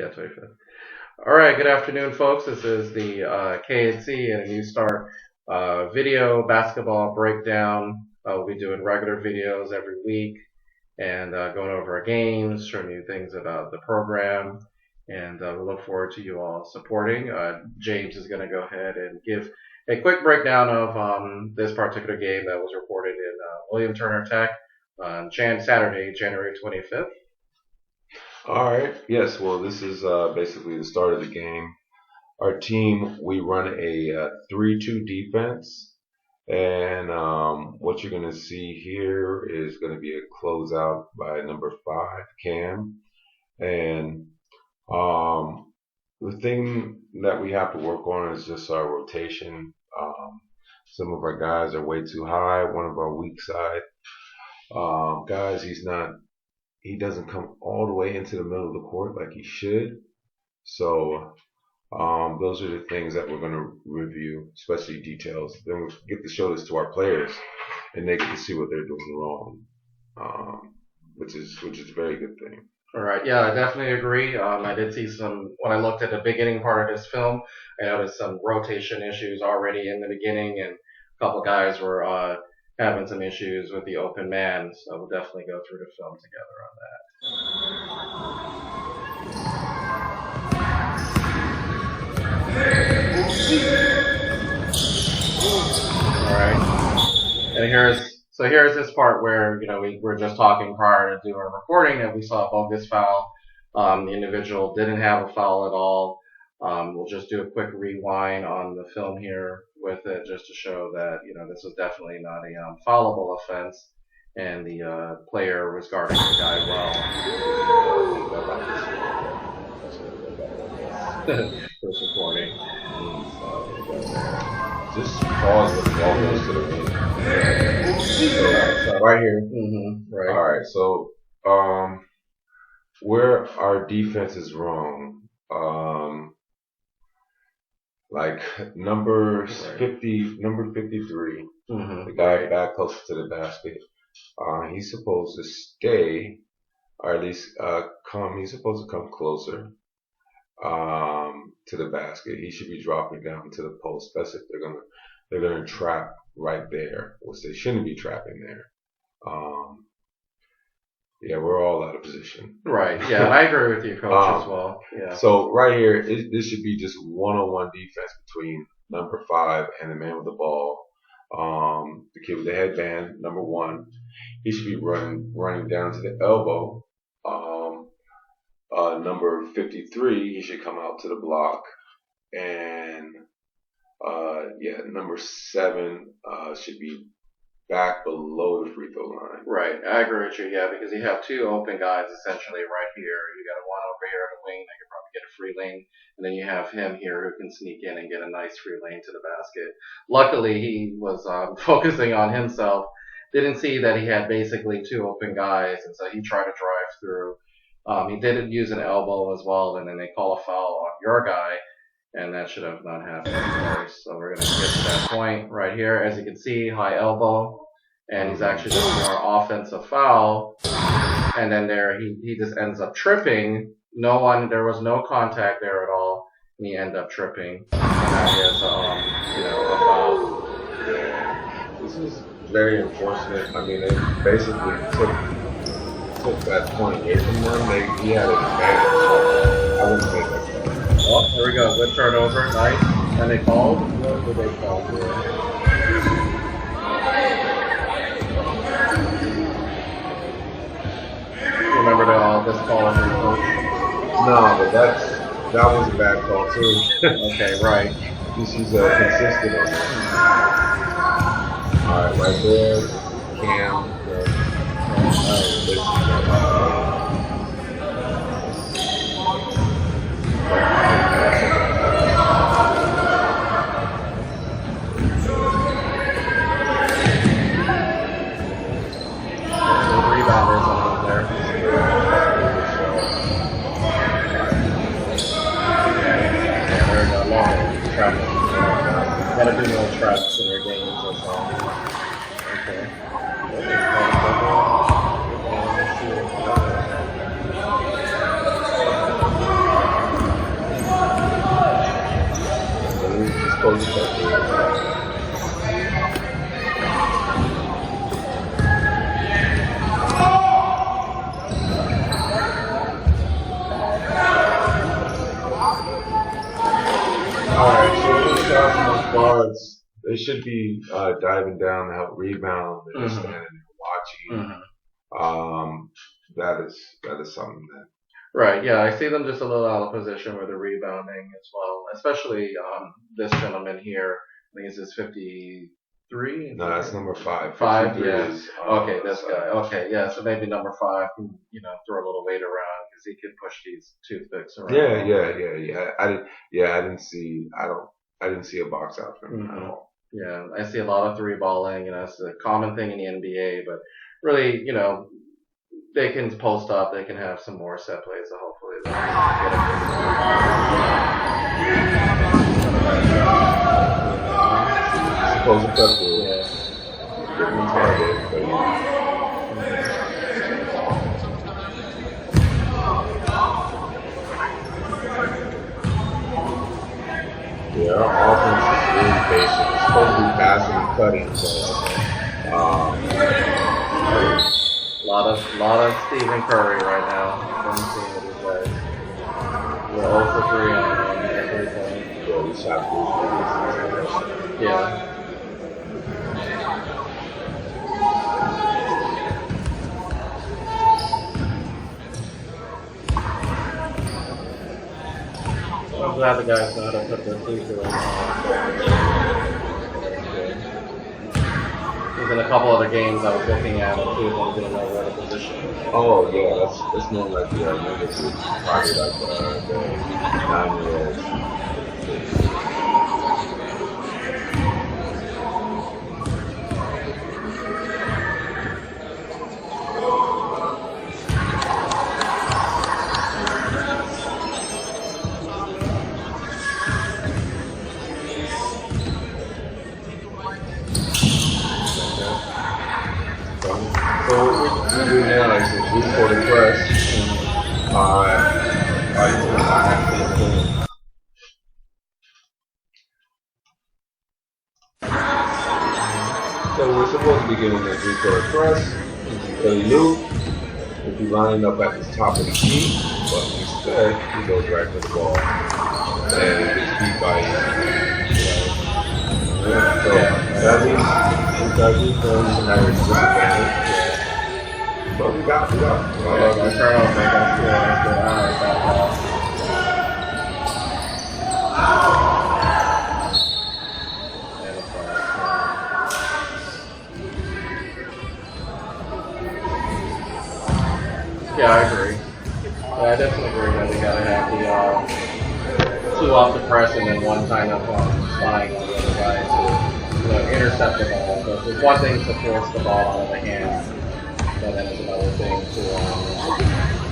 Yeah, 25th. All right, good afternoon, folks. This is the KNC and a New Start video basketball breakdown. We'll be doing regular videos every week and going over our games, showing you things about the program, and we look forward to you all supporting. James is going to go ahead and give a quick breakdown of this particular game that was reported in William Turner Tech on Saturday, January 25th. All right. Yes. Well, this is basically the start of the game. Our team, we run a 3-2 defense, and what you're going to see here is going to be a closeout by number 5, Cam. And the thing that we have to work on is just our rotation. Some of our guys are way too high. One of our weak side guys, he doesn't come all the way into the middle of the court like he should. So those are the things that we're going to review, especially details. Then we get to show this to our players, and they get to see what they're doing wrong, which is a very good thing. All right, yeah, I definitely agree. I did see when I looked at the beginning part of this film, I noticed some rotation issues already in the beginning, and a couple guys were having some issues with the open man, so we'll definitely go through the film together on that. All right, and here's this part where we were just talking prior to doing our recording that we saw a bogus foul. The individual didn't have a foul at all. We'll just do a quick rewind on the film here with it just to show that, this was definitely not a foulable offense, and the player was guarding the guy well. For supporting. Just pause when the ball goes to the wing. Right here. Mm-hmm. Right. All right. So where our defense is wrong, like number 53, the guy back closer to the basket, he's supposed to stay, or at least he's supposed to come closer to the basket. He should be dropping down to the post, especially if they're gonna trap right there, which they shouldn't be trapping there. Yeah, we're all out of position. Right. Yeah, I agree with you, Coach, as well. Yeah. So right here, this should be just one-on-one defense between number 5 and the man with the ball. The kid with the headband, number 1, he should be running down to the elbow. Number 53, he should come out to the block, and number 7 should be back below the free throw line. Right, I agree with you, yeah, because you have 2 open guys essentially right here. You got one over here at the wing that could probably get a free lane, and then you have him here who can sneak in and get a nice free lane to the basket. Luckily, he was focusing on himself, didn't see that he had basically 2 open guys, and so he tried to drive through. He did use an elbow as well, and then they call a foul on your guy, and that should have not happened, of course. So we're going to get to that point right here. As you can see, high elbow, and he's actually doing our offensive foul, and then there he just ends up tripping. There was no contact there at all, and he ended up tripping. And that is, a foul. Yeah, this is very unfortunate. I mean, they basically took that point away from them. He had an advantage, so I wouldn't make that call. Oh, here we go. Good turnover. Nice. And they called? What did they call for? Remember this call here, Coach? No, but that was a bad call too. Okay, right. This is consistent. All right, right there, Cam. Gotta do more traps in your games or something. Okay. Alright, so those guys on those guards, they should be diving down to help rebound. They're just standing there watching. That is something that. Right, yeah, I see them just a little out of position with the rebounding as well, especially this gentleman here. I think this is 53. No, that's number 5. 5, yeah. Is, okay, this guy. Okay, yeah, so maybe number 5 can, throw a little weight around because he can push these toothpicks around. Yeah. I didn't see a box out for him at all. Yeah, I see a lot of 3 balling. It's a common thing in the NBA, but really, they can post up. They can have some more set plays. So hopefully they'll get Supposed to cut through. Yeah. Different target, but our offense is really basic. It's supposed to be passing and cutting, so lot of Stephen Curry right now. I'm seeing what he does. We're 0 for 3 on everything. Yeah, we shot 3 Yeah. I'm glad the guys know how to put their feet through it. There's been a couple other games I was looking at and two of them didn't know where to position. Oh yeah, that's more like the younger kids, probably like the 9-year-olds. So what we do now is we for the press. So we're supposed to be giving this 3-quarter press. So loop will be lining up at the top of the key, but instead he goes right to the ball and it gets beat by you. So that means we can have a disadvantage. But we got turnover. That's good. Yeah, I agree. Yeah, I definitely agree that we gotta have the 2 off the press and then 1 kind of spying on the other guy to intercept the ball. So it's one thing to force the ball out of the hands. And then it's another thing to,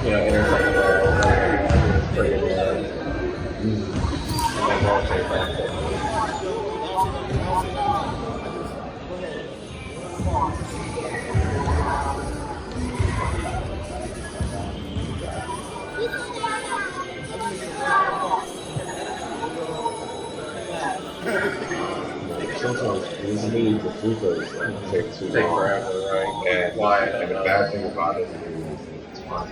intercept the ball. It's pretty good. And then rotate back. Sometimes these leagues, the free throws take too long. Forever, right? And the bad thing about it is it's fun.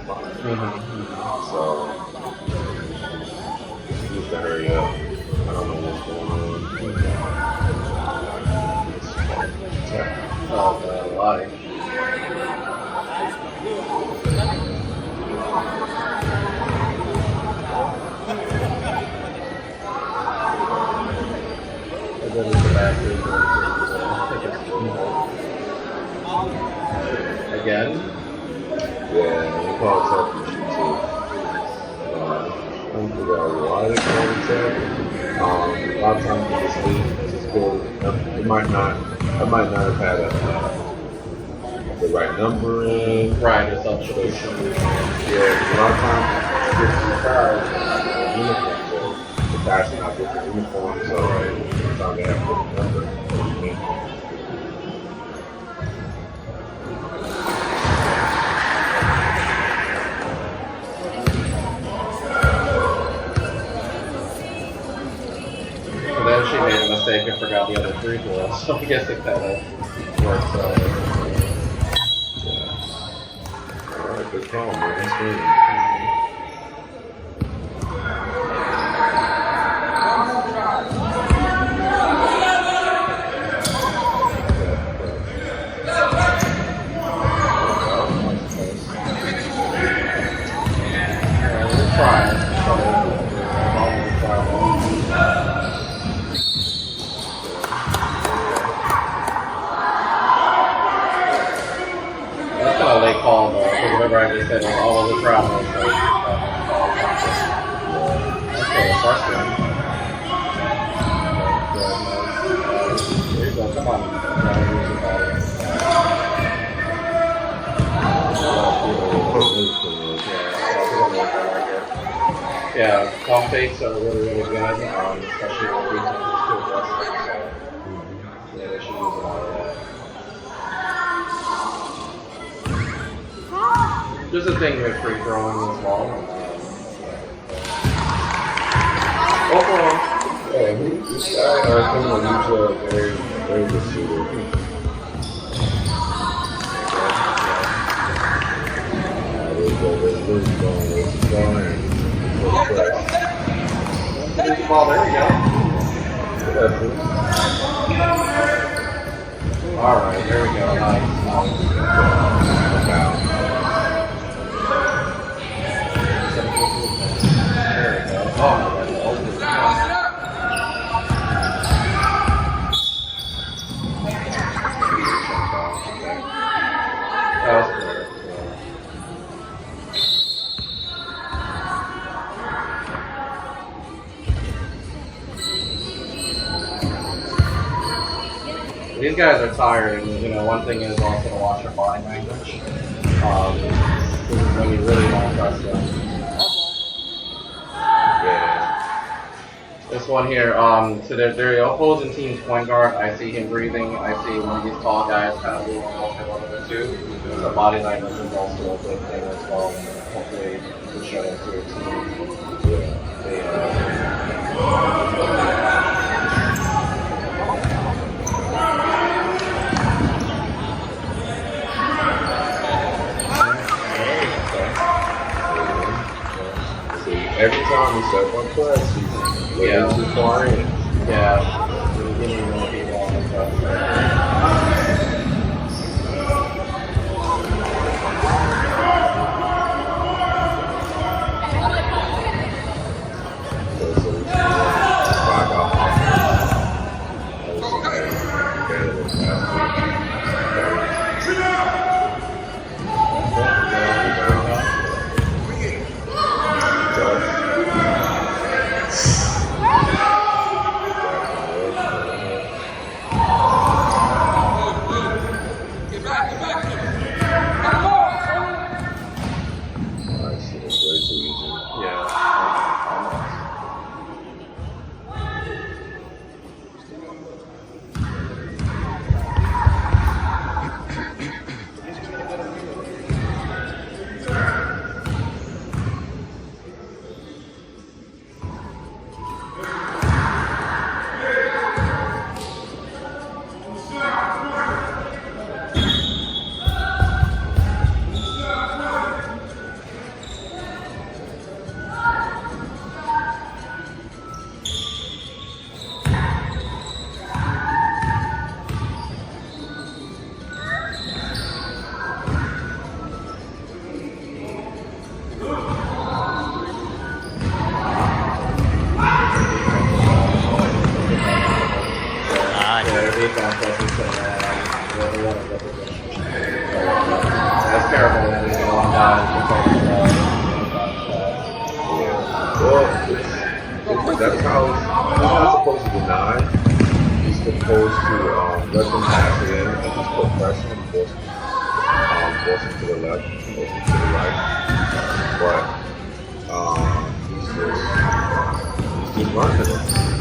So you need to hurry up. I don't know what's going on. Oh, life. Again? Yeah, we call it self-issue too. I don't figure out why they call it self. A lot of times in this league, it's just good. It might not have had the right number in. Right, it's substitution. Yeah, a lot of times it's different styles, uniform. So the guys are not different uniforms, so sometimes they have different numbers. Then she made a mistake and forgot the other free throw, so I guess it kind of works out. Alright, good call, man. That's good. That's kind of late call though, because remember I just said all of the travel. So, okay, freshman. There you go, come on. Yeah, pump fakes are really, really good, especially when we take this to adjust. Yeah, they should use a lot of that. There's a thing with free throwing as well. Hey, this guy, coming on YouTube, very, very good shooter. There's loose going, there's going. Ball, there we go. Alright, there we go. Nice. There we go. Oh, that was good. These guys are tired, and one thing is also to watch your body language. This is when you really don't trust them. Yeah. This one here, so their opposing team's point guard. I see him breathing. I see one of these tall guys kind of moving over a little bit too. So body language is also a big thing as well. And hopefully, to show it to your team. Every time we step on press, he's too far in. Yeah. You didn't even people on the press. That's terrible that there's a long guy. Well, that's how he's not supposed to deny. He's supposed to let them pass it in and just put pressure and force him to the left, force him to the right. But he's just running it,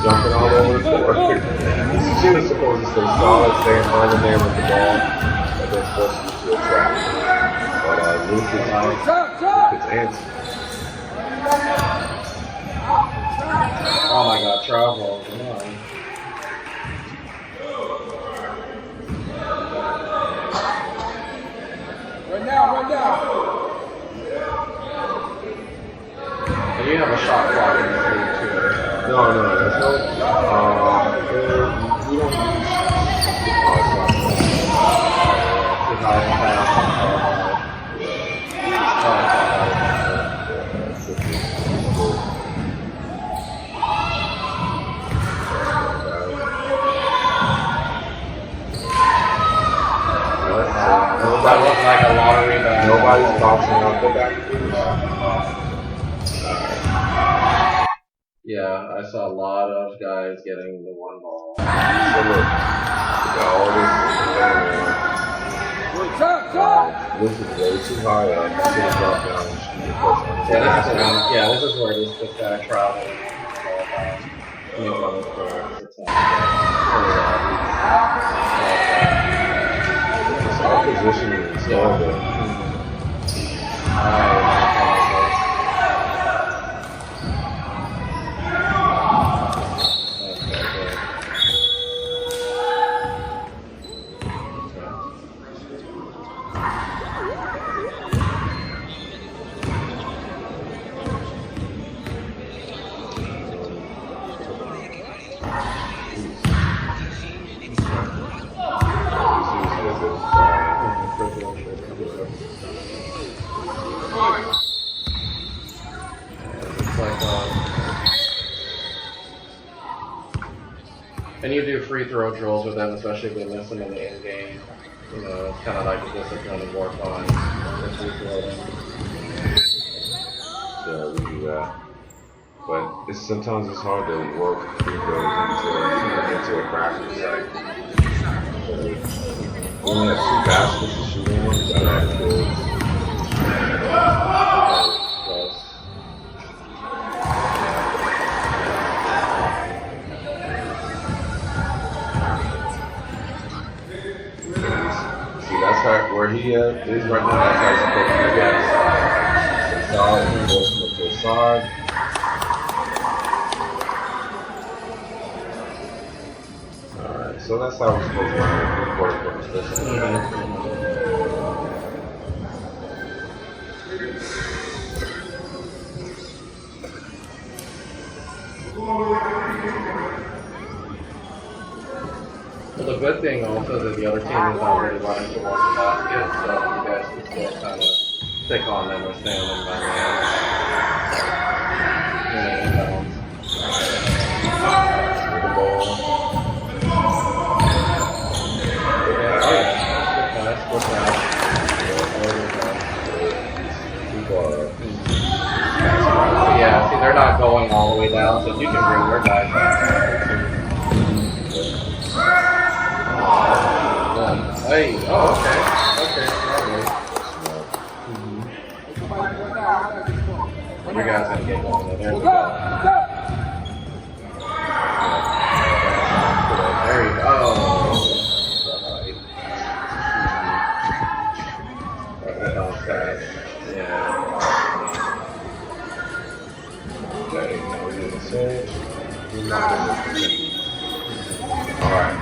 jumping all over the court. He was supposed to stay solid, stay running there with the ball, and then force you to a trap. But Luke is answer. Oh my god, travel. Come on. shot clock in this league too. No, there's no. We don't use That looks like a lottery bag. Nobody's tossing out the back. Yeah, I saw a lot of guys getting the one ball. So look, all this is way too high up. I'm gonna drop down and shoot the first one. This is where this guy traveled. Our positioning is horrible. And you do free throw drills with them, especially if they miss them in the end game. You know, it's kind of like a discipline to work on the free throwing. Yeah, we do that. But sometimes it's hard to work free throws into a practice. Like, we only have 2 baskets to shoot in. So that's good. Where he is right now, that's how he's supposed to be at. Side, goes to the side. Alright, so that's how we're supposed to run it. Well, the good thing also is that the other team is not really running towards the basket, so you guys can still kind of stick on them or stay on them by the Yeah, see, they're not going all the way down, so you can bring your guys back. Hey, oh, okay. You guys gotta get going there. There we go. There you go. Okay, now we're going to say, alright.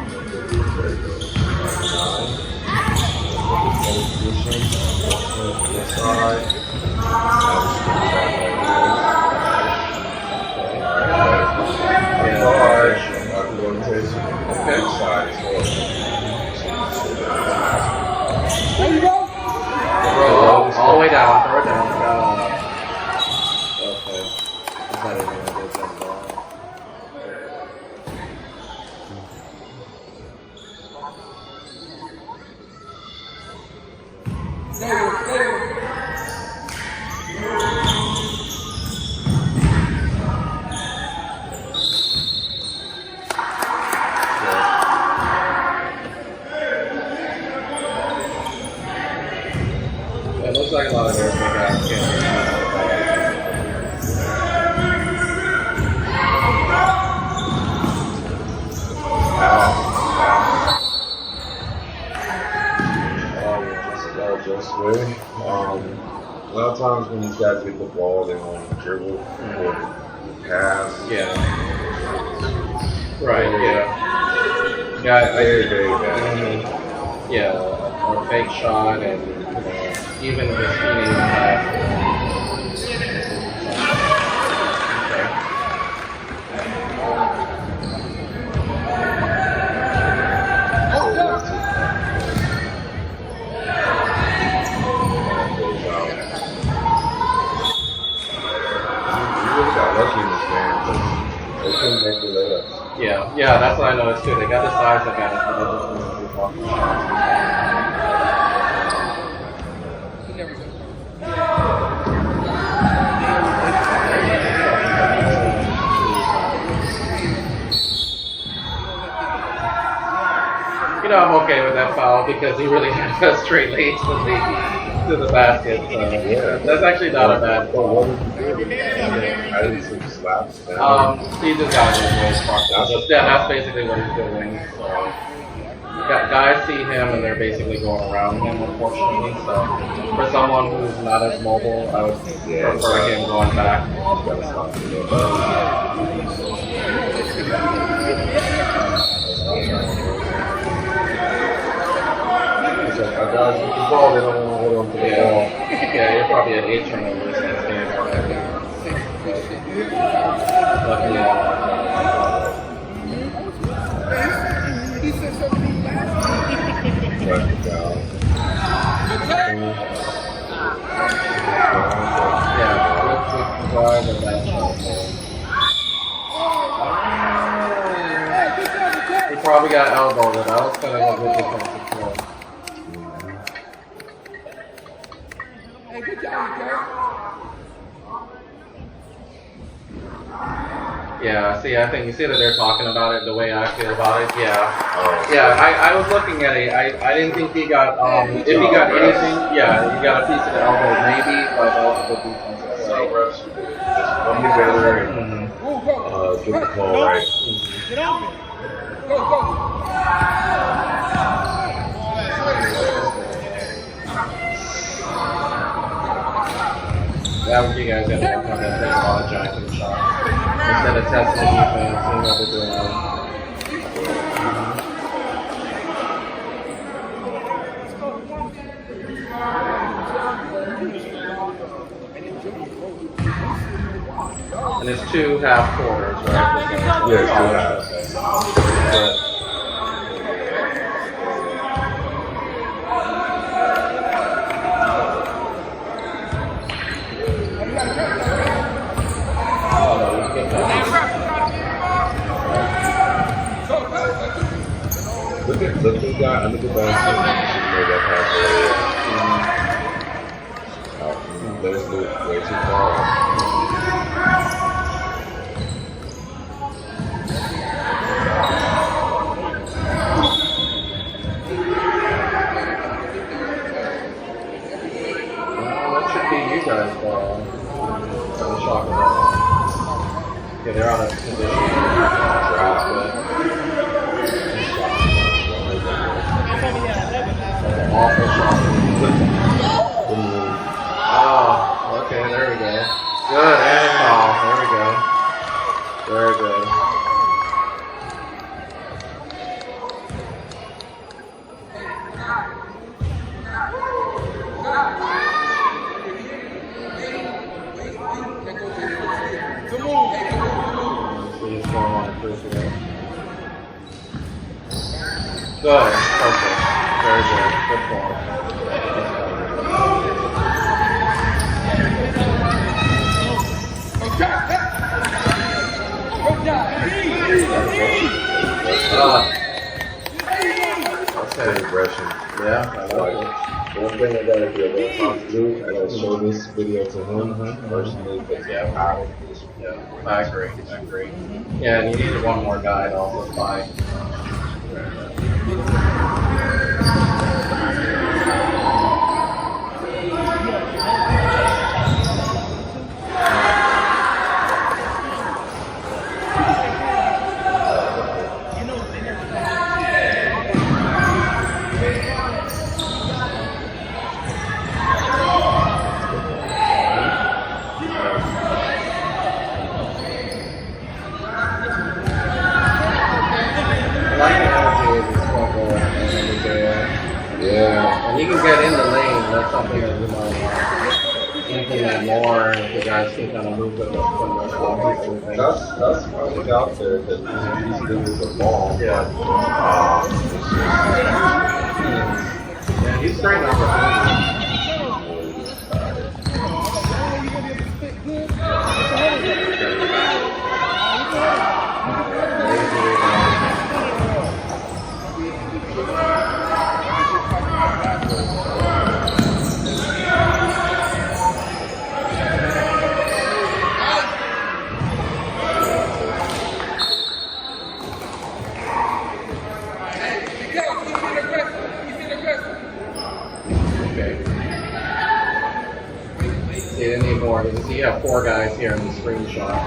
There you go. All the way down. Throw it down. Okay. Is that even a good ball? It looks like a lot of their big guys can't A lot of times when these guys get the ball, they want to dribble or pass. Yeah. Right, yeah. Yeah, Very bad. Yeah, or fake shot and even if it's eating pass. understand. They couldn't make the layups. Yeah, that's what I noticed too. They got the size of guys, but they just couldn't do fucking shots. You know, I'm okay with that foul because he really had a straight lane to the basket. So Yeah. that's actually not a bad But foul. what did you do? I didn't see the slaps. He just got his way sparked. Yeah, that's basically what he's doing. So guys see him and they're basically going around him, unfortunately. So for someone who's not as mobile, I would prefer him going back. Guys, with the ball, they don't want to hold on to the ball. Yeah, you're probably at 8 turnovers in this game already. Luckily, he probably got elbowed, but that was kind of a good defensive play. Hey, good job, Joe. Yeah, see, I think you see that they're talking about it the way I feel about it. Yeah, I was looking at it. I didn't think he got if he got anything. Yeah, he got a piece of the elbow maybe, but that was a good defensive play. Just come together and get the ball right. Get open. Go. That would you guys gotta work on that thing about Johnson shots. Instead of testing the defense, seeing what they're doing. And it's 2 half quarters, right? Yeah, it's 2 halves. Look at that made that pass earlier. Let us move way too far. That should be you guys' ball. The shot was yeah, they're out of position. Awful shot. Oh, okay, there we go. Good, and a foul. There we go. Very good. So he's going on the first row. Good, perfect. Very good. Good ball. Okay. Aggression. Yeah, I like it. One thing I gotta do, I gotta show this video to him personally, because Yeah. out of this. Yeah, I agree. Yeah, and you needed one more guy to also fight. Yeah. And you can get in the lane, that's something that you might implement more if the guys can kind of move with the That's probably out there that he's good with the ball. Yeah. Yeah, he's straight up. you have 4 guys here in the screenshot.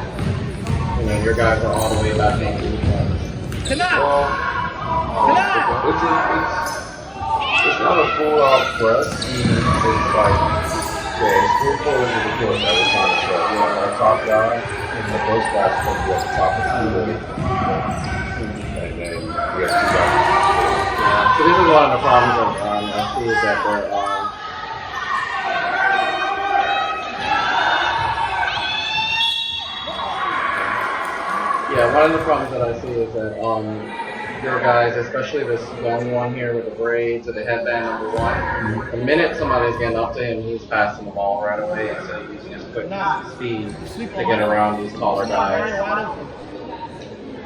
You know, your guys are all the way back in the front. Well, it's not a full out press. It's like, yeah, it's 3 quarters of the court that we're trying to press. You know, our top guy, and the first guy's supposed to be at the top of the field. And then we have 2 guys. So this is one of the problems of I see is that they're yeah, one of the problems that I see is that your guys, especially this young one here with the braids or the headband number 1, the minute somebody's getting up to him, he's passing the ball right away instead of using his quick speed to get around these taller guys.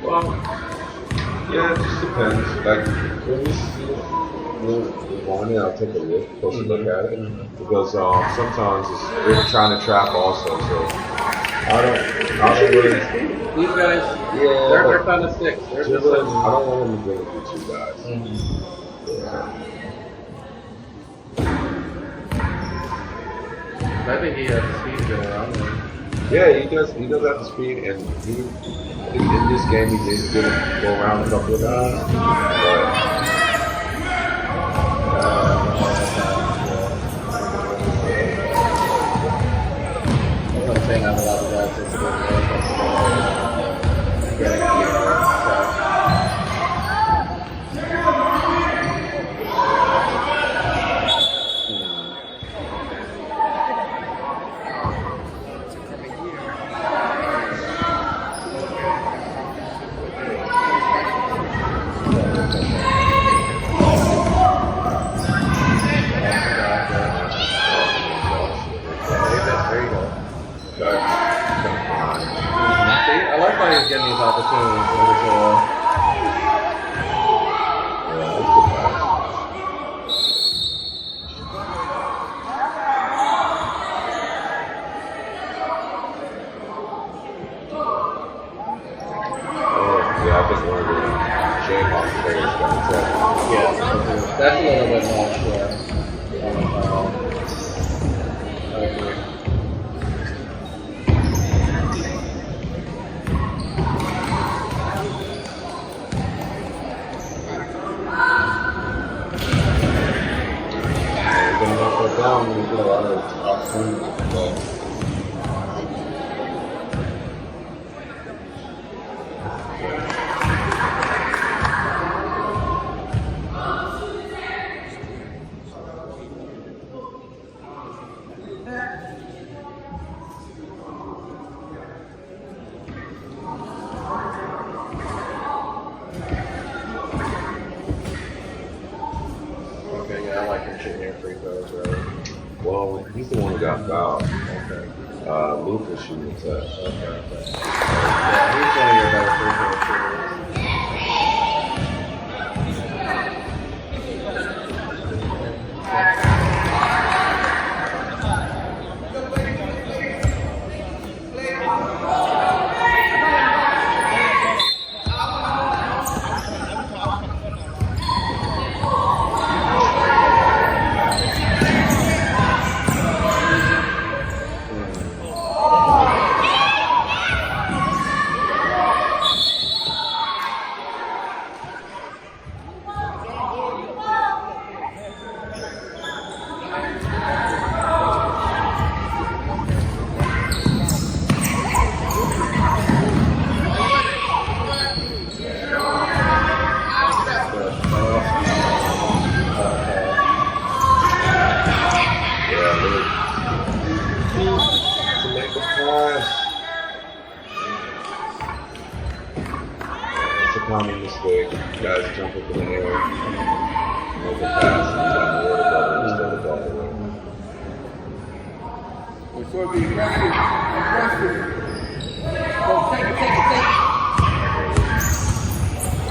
Well, yeah, it just depends. Like, when we see the morning, I'll take a look, closer look at it. Because sometimes they're trying to trap also, so I don't really. These guys, Yeah, they're kind of sticks. They're just I don't want them to bring it to 2 guys. I think he has the speed to get around them. Yeah, he does have the speed, and in this game he did go around a couple of guys. That's what I'm saying. I have a lot of guys that's getting these opportunities when we go. Yeah, I think one of the Jayhawk players got it. Yeah, that's a little bit much. I agree. Down, we get a lot of opportunities. Okay, yeah, I like him shooting your free throws, right? Well, he's the one who got fouled. Okay. Luke was shooting test. Okay. Yeah, he's one of your better free throw shooters. Common mistake. Guys jump up in the air, make a pass, and try to water bubble instead of ball away. We're sort of being aggressive. Go, take it.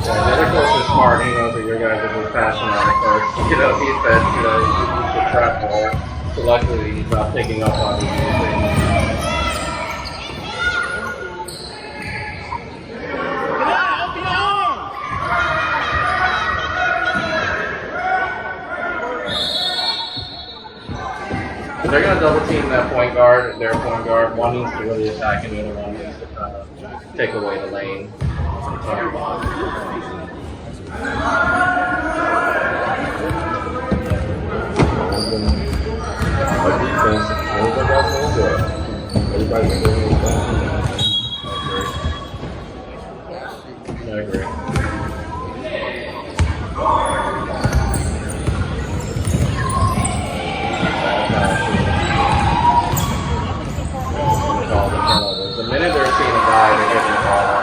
Yeah, the other coach is smart. He knows that your guys are just passionate on the court. You know, he said, he's the trap more. So luckily, he's not picking up on these things. But they're gonna double team that point guard, their point guard. One needs to really attack and the other one needs to kind of take away the lane. I agree. The minute they're seeing a guy, they're getting the ball up.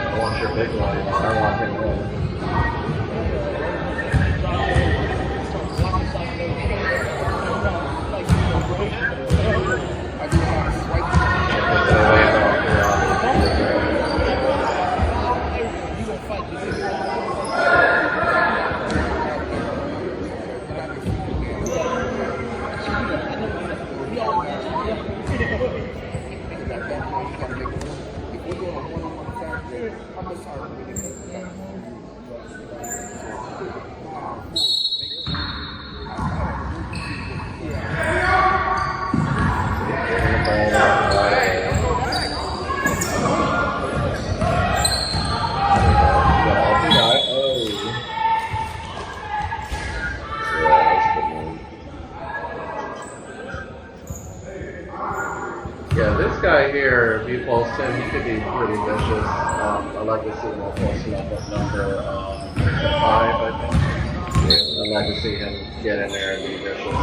I want your big one. I want him to win. Yeah, this guy here, if you post him, he could be pretty vicious. I'd like to see him post him up at number 5, I think. I'd like to see him get in there and be vicious.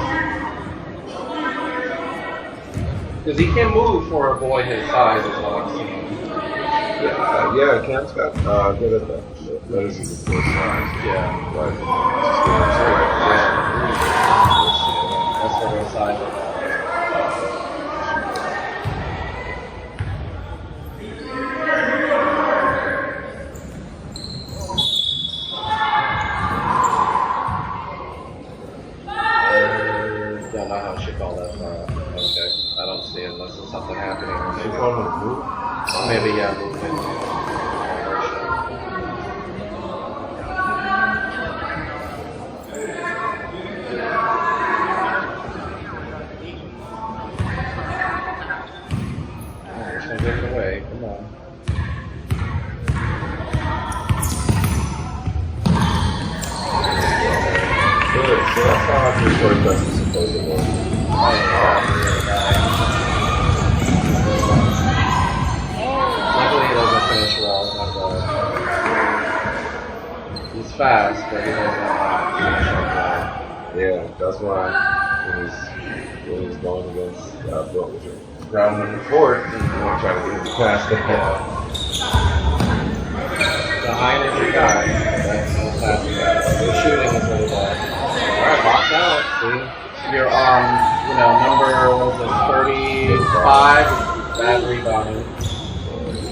Because he can move for a boy his size, is what I'm seeing. Yeah, Cam's got good at that. That is a good size. Yeah. But That's for their size. Don't know how she called that far. Okay. I don't see it unless there's something happening. she called him a move. Maybe, yeah, movement. Just gonna get it away. Come on. Good. So that's how I think short best is supposed to work. Luckily he doesn't finish well, but he's fast, but he doesn't finish well. Yeah, that's why when he's going against ground in the court, you want to try to get him past the head. The high energy guy, that's fast guy. The shooting is really bad. Alright, box out. See? You're on, number, what was it, 35, bad rebounding.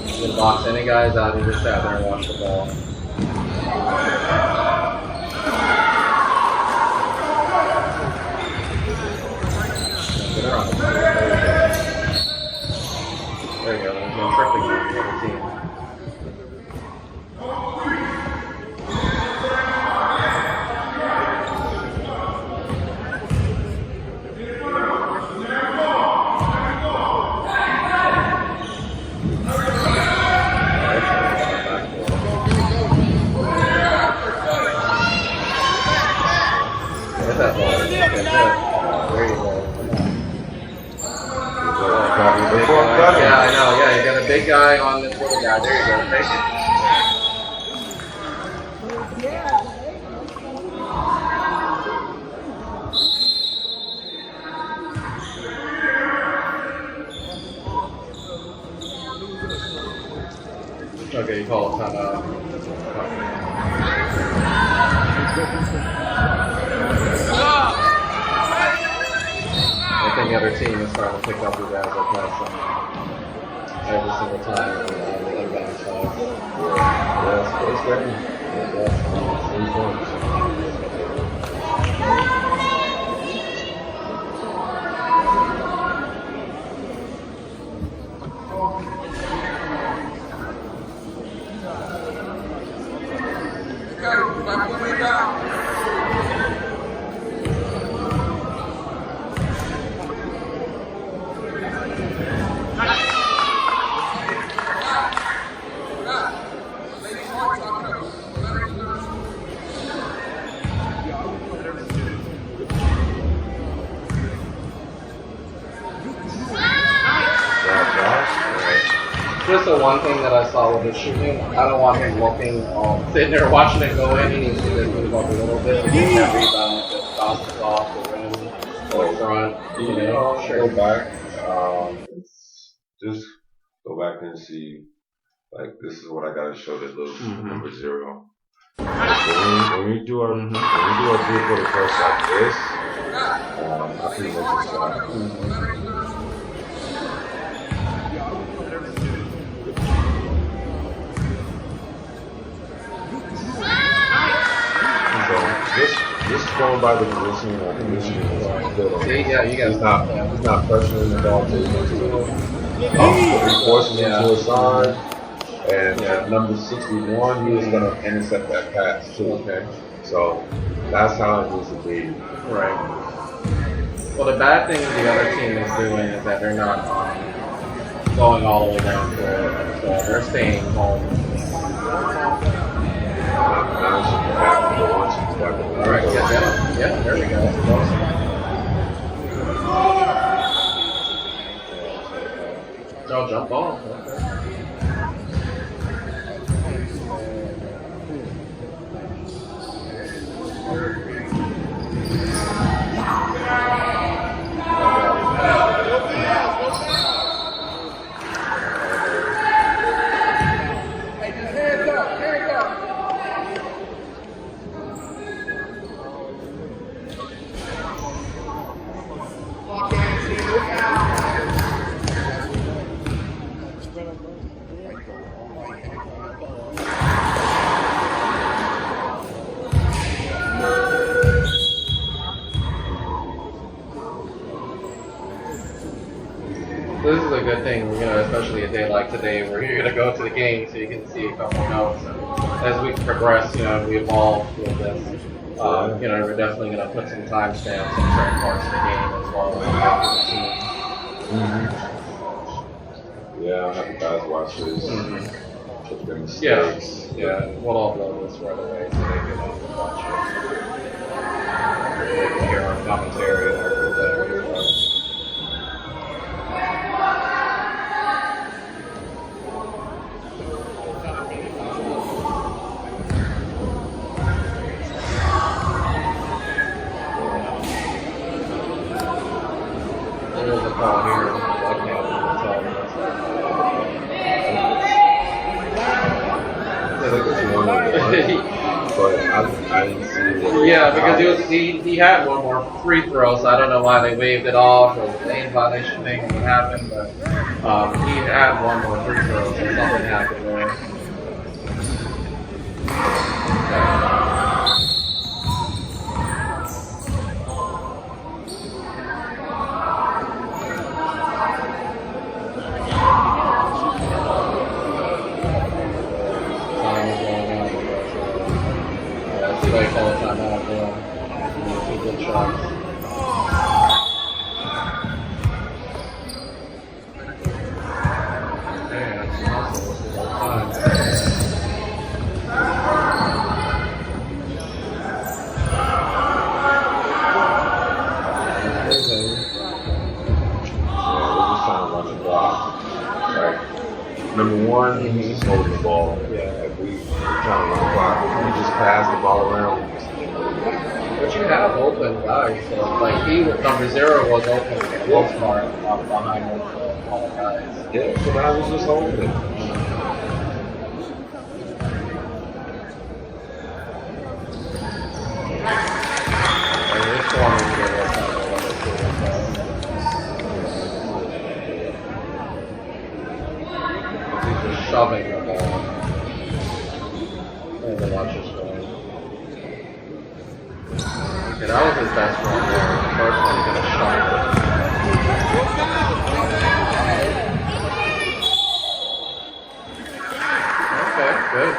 You can box any guys out and just stand there and watch the ball. Get her on the floor. There you go. There's no tripping on the other team. That ball. Okay, good. There you go. Come on. Yeah, I know. Yeah, you got a big guy on this little guy. There you go. Take it. Okay, you call it timeout. I think the other team is starting to pick up your guys like that every single time on the inbound side. Yeah, it's great. Yeah, just the one thing that I saw with the shooting. I don't want him looking, sitting there watching it go in. He needs to just move up a little bit. He needs that rebound if it bounces off the rim or front. You know, Go back. Just go back and see. Like, this is what I gotta show the little number 0. When we do our 3-quarter press like this, I pretty much just this is going by the positioning. See, yeah, you got. He's not pressuring the ball to he forces him to his side. And number 61, he was going to intercept that pass too. Okay, so that's how it needs to be. Right. Well, the bad thing the other team is doing is that they're not going all the way down to it, so they're staying home. All right, yeah, there we go. Oh, jump ball. Okay. This is a good thing, you know, especially a day like today where you're going to go to the game so you can see a couple notes. And as we progress, you know, we evolve with this. You know, we're definitely going to put some timestamps on certain parts of the game as well as Yeah, I'll have the guys watch this. Check their mistakes. Yeah, we'll upload this right away so they can watch it. They can hear our commentary and our There's a call here. I can't But I didn't see it. Yeah, because he had one more free throw, so I don't know why they waved it off or the aim violation thing what happened, but he had one more free throw, so something happened there. Like all the time out there. Some good shots. Man, that's awesome. This is all time. We're just trying to run the block. Like, number one, he's holding the ball. Yeah. Like, we're trying to run the block. If we just pass the ball around, But you have open guys, so like number 0 was open for the most part behind all the guys. yeah, so I was just holding it. And this one is good. He's just shoving the ball. And the watch is going. Okay, that was his best one there. The first one, he's going to shove it. Okay, good.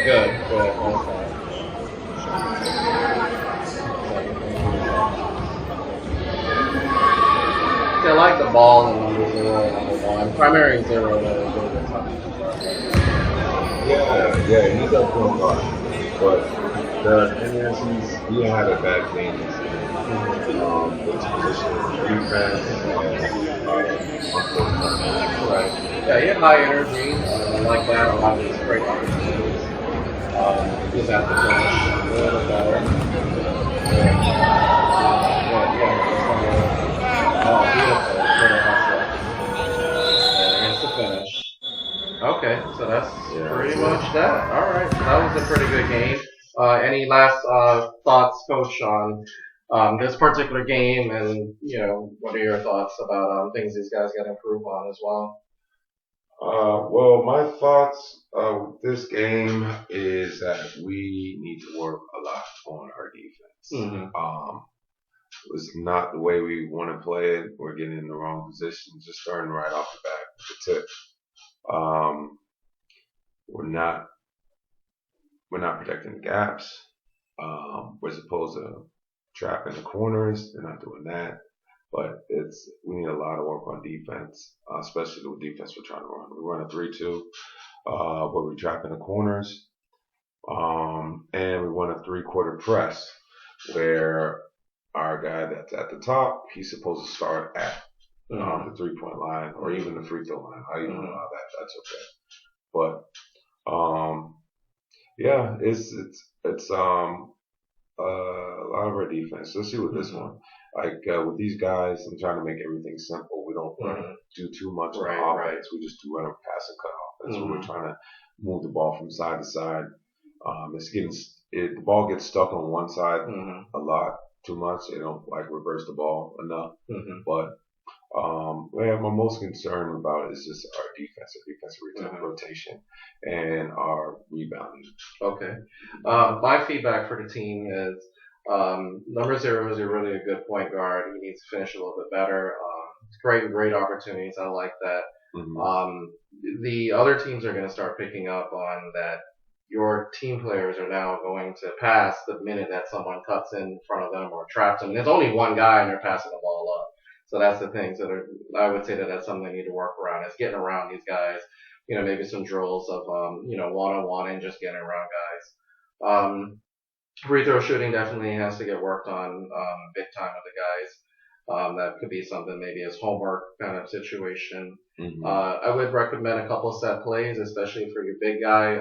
Good. ball and number 0 and number 1. Primary 0 though is really good time. Yeah, he's up point guard. But the thing is, he had a bad game this year. His position defense unfortunately. Right. Yeah, he had high energy. I like that. A lot of these great opportunities. He's at the finish a little bit better. Oh, beautiful. Little hustle. Here's the finish. Okay, so that's pretty much that. All right, so that was a pretty good game. Any last thoughts, Coach, on this particular game, and what are your thoughts about things these guys got to improve on as well? Well, my thoughts with this game is that we need to work a lot on our defense. It's not the way we want to play it. We're getting in the wrong position, just starting right off the bat with the tip. We're not protecting the gaps. We're supposed to trap in the corners. They're not doing that. But we need a lot of work on defense, especially the defense we're trying to run. We run a 3-2, where we trap in the corners, and we run a 3-quarter press, where our guy that's at the top, he's supposed to start at the 3-point line or even the free throw line. How you know that's okay. But yeah, it's a lot of our defense, especially with this one. Like with these guys, I'm trying to make everything simple. We don't do too much on offense. We just do run a pass and cut offense. So we're trying to move the ball from side to side. The ball gets stuck on one side a lot too much. They don't reverse the ball enough. But what I'm most concerned about is just our defensive rotation and our rebounding. Okay. My feedback for the team is number 0 is a really good point guard. He needs to finish a little bit better. Great opportunities. I like that. The other teams are going to start picking up on that. Your team players are now going to pass the minute that someone cuts in front of them or traps them. And there's only one guy and they're passing the ball up. So that's the thing. So I would say that that's something they need to work around, is getting around these guys. Maybe some drills of, one-on-one and just getting around guys. Free throw shooting definitely has to get worked on big time with the guys. That could be something maybe as homework kind of situation. I would recommend a couple set plays, especially for your big guy.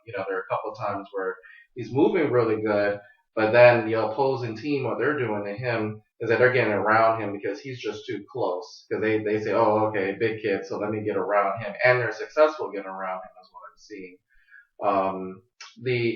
There are a couple times where he's moving really good, but then the opposing team, what they're doing to him is that they're getting around him because he's just too close. Because they say, oh, okay, big kid, so let me get around him. And they're successful getting around him, is what I'm seeing.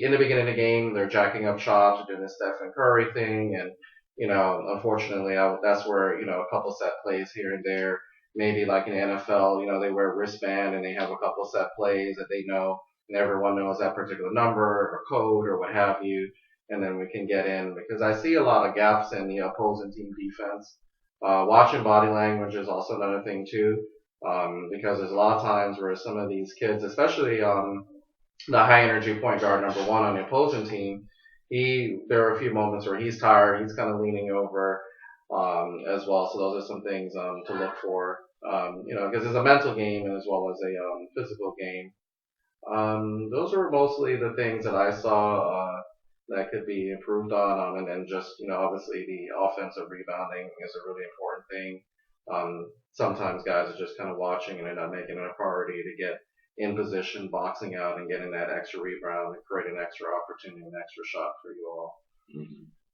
In the beginning of the game, they're jacking up shots, doing the Stephen Curry thing, and unfortunately, that's where a couple set plays here and there. Maybe like in the NFL, they wear a wristband and they have a couple set plays that they know, and everyone knows that particular number or code or what have you, and then we can get in. Because I see a lot of gaps in the opposing team defense. Watching body language is also another thing too, because there's a lot of times where some of these kids, especially the high energy point guard number 1 on the opposing team, there are a few moments where he's tired, he's kind of leaning over as well. So those are some things to look for, because it's a mental game as well as a physical game. Those are mostly the things that I saw that could be improved on, and then just obviously the offensive rebounding is a really important thing. Sometimes guys are just kind of watching and they're not making it a priority to get in position, boxing out, and getting that extra rebound and creating an extra opportunity, an extra shot for you all.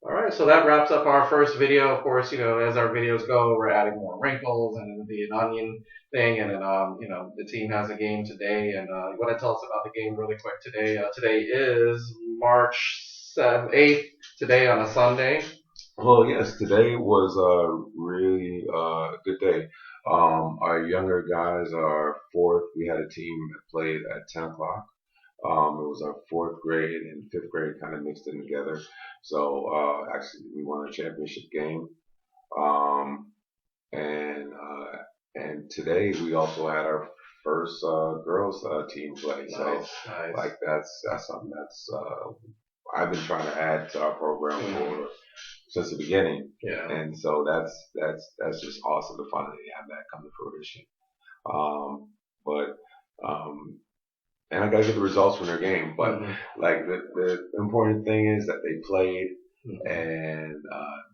All right, so that wraps up our first video. Of course, as our videos go, we're adding more wrinkles and it'll be an onion thing. And then, the team has a game today. And you want to tell us about the game really quick today? Today is March 8th, today on a Sunday. Well, yes, today was a really good day. Our younger guys are 4th. We had a team that played at 10 o'clock. It was our 4th grade and 5th grade kind of mixed in together. So actually, we won a championship game. And today we also had our first girls team play. So Nice. that's something that's I've been trying to add to our program since the beginning. Yeah. And so that's just awesome to finally have that come to fruition. But and I gotta get the results from their game. But like the important thing is that they played and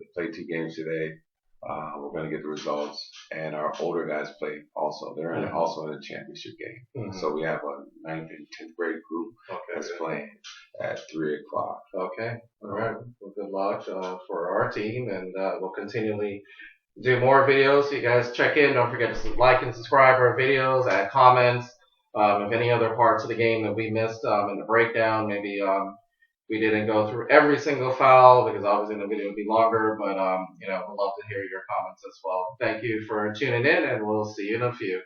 they played 2 games today. We're gonna get the results, and our older guys played also. They're also in a championship game. So we have a 9th and 10th grade group that's playing at 3:00. Okay. All right. Well, good luck for our team, and we'll continually do more videos. So you guys check in. Don't forget to like and subscribe our videos, add comments. If any other parts of the game that we missed in the breakdown, maybe we didn't go through every single foul because obviously the video would be longer, but we'd love to hear your comments as well. Thank you for tuning in, and we'll see you in a few.